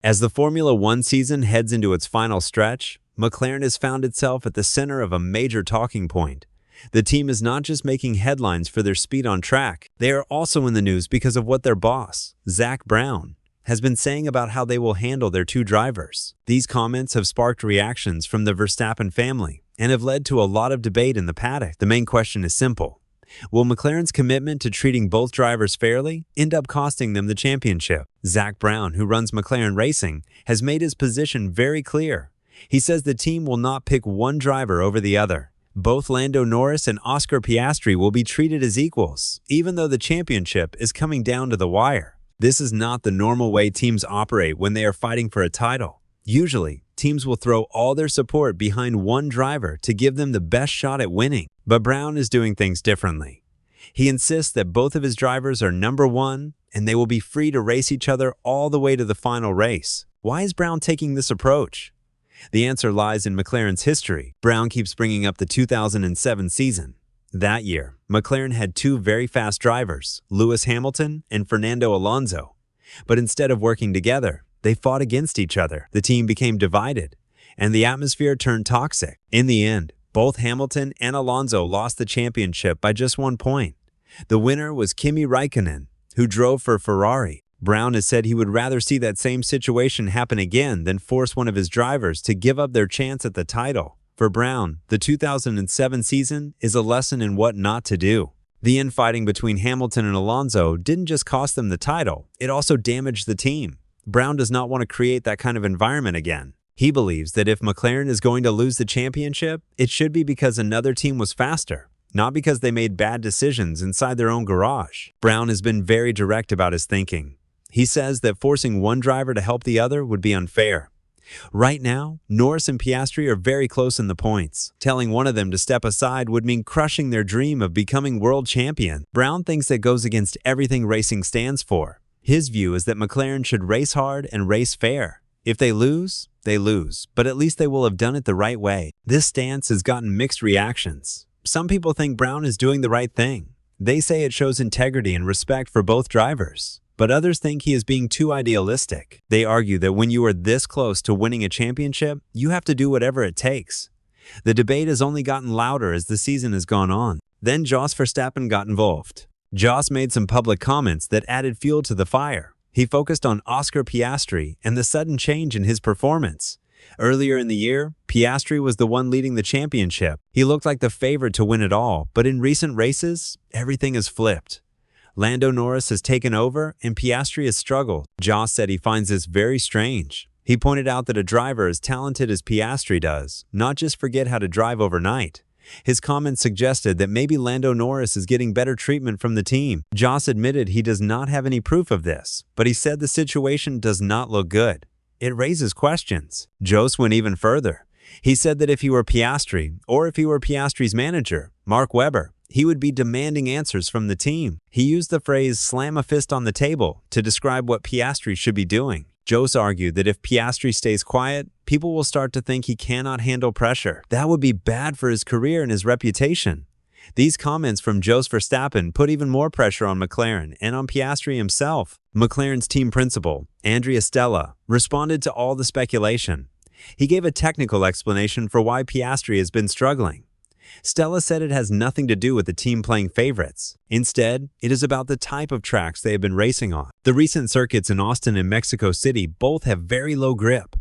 As the Formula One season heads into its final stretch, McLaren has found itself at the center of a major talking point. The team is not just making headlines for their speed on track, they are also in the news because of what their boss, Zak Brown, has been saying about how they will handle their two drivers. These comments have sparked reactions from the Verstappen family and have led to a lot of debate in the paddock. The main question is simple. Will McLaren's commitment to treating both drivers fairly end up costing them the championship? Zak Brown, who runs McLaren Racing, has made his position very clear. He says the team will not pick one driver over the other. Both Lando Norris and Oscar Piastri will be treated as equals, even though the championship is coming down to the wire. This is not the normal way teams operate when they are fighting for a title. Usually, teams will throw all their support behind one driver to give them the best shot at winning. But Brown is doing things differently. He insists that both of his drivers are number one and they will be free to race each other all the way to the final race. Why is Brown taking this approach? The answer lies in McLaren's history. Brown keeps bringing up the 2007 season. That year, McLaren had two very fast drivers, Lewis Hamilton and Fernando Alonso. But instead of working together, they fought against each other. The team became divided, and the atmosphere turned toxic. In the end, both Hamilton and Alonso lost the championship by just 1 point. The winner was Kimi Räikkönen, who drove for Ferrari. Brown has said he would rather see that same situation happen again than force one of his drivers to give up their chance at the title. For Brown, the 2007 season is a lesson in what not to do. The infighting between Hamilton and Alonso didn't just cost them the title, it also damaged the team. Brown does not want to create that kind of environment again. He believes that if McLaren is going to lose the championship, it should be because another team was faster, not because they made bad decisions inside their own garage. Brown has been very direct about his thinking. He says that forcing one driver to help the other would be unfair. Right now, Norris and Piastri are very close in the points. Telling one of them to step aside would mean crushing their dream of becoming world champion. Brown thinks that goes against everything racing stands for. His view is that McLaren should race hard and race fair. If they lose, but at least they will have done it the right way. This stance has gotten mixed reactions. Some people think Brown is doing the right thing. They say it shows integrity and respect for both drivers. But others think he is being too idealistic. They argue that when you are this close to winning a championship, you have to do whatever it takes. The debate has only gotten louder as the season has gone on. Then Jos Verstappen got involved. Jos made some public comments that added fuel to the fire. He focused on Oscar Piastri and the sudden change in his performance. Earlier in the year, Piastri was the one leading the championship. He looked like the favorite to win it all, but in recent races, everything has flipped. Lando Norris has taken over and Piastri has struggled. Jos said he finds this very strange. He pointed out that a driver as talented as Piastri does not just forget how to drive overnight. His comments suggested that maybe Lando Norris is getting better treatment from the team. Jos admitted he does not have any proof of this, but he said the situation does not look good. It raises questions. Jos went even further. He said that if he were Piastri, or if he were Piastri's manager, Mark Webber, he would be demanding answers from the team. He used the phrase "slam a fist on the table" to describe what Piastri should be doing. Jos argued that if Piastri stays quiet, people will start to think he cannot handle pressure. That would be bad for his career and his reputation. These comments from Jos Verstappen put even more pressure on McLaren and on Piastri himself. McLaren's team principal, Andrea Stella, responded to all the speculation. He gave a technical explanation for why Piastri has been struggling. Stella said it has nothing to do with the team playing favorites. Instead, it is about the type of tracks they have been racing on. The recent circuits in Austin and Mexico City both have very low grip.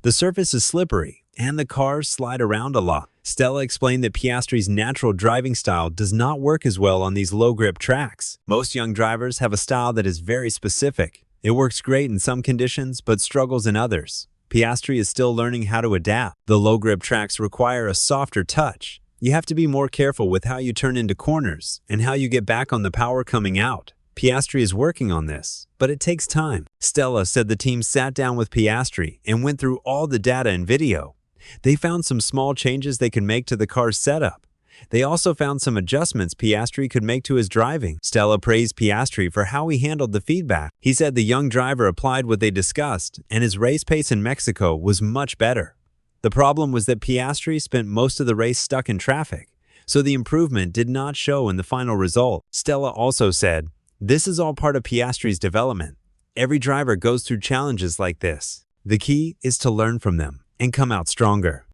The surface is slippery, and the cars slide around a lot. Stella explained that Piastri's natural driving style does not work as well on these low-grip tracks. Most young drivers have a style that is very specific. It works great in some conditions, but struggles in others. Piastri is still learning how to adapt. The low-grip tracks require a softer touch. You have to be more careful with how you turn into corners and how you get back on the power coming out. Piastri is working on this, but it takes time. Stella said the team sat down with Piastri and went through all the data and video. They found some small changes they could make to the car's setup. They also found some adjustments Piastri could make to his driving. Stella praised Piastri for how he handled the feedback. He said the young driver applied what they discussed, and his race pace in Mexico was much better. The problem was that Piastri spent most of the race stuck in traffic, so the improvement did not show in the final result. Stella also said, "This is all part of Piastri's development. Every driver goes through challenges like this. The key is to learn from them and come out stronger.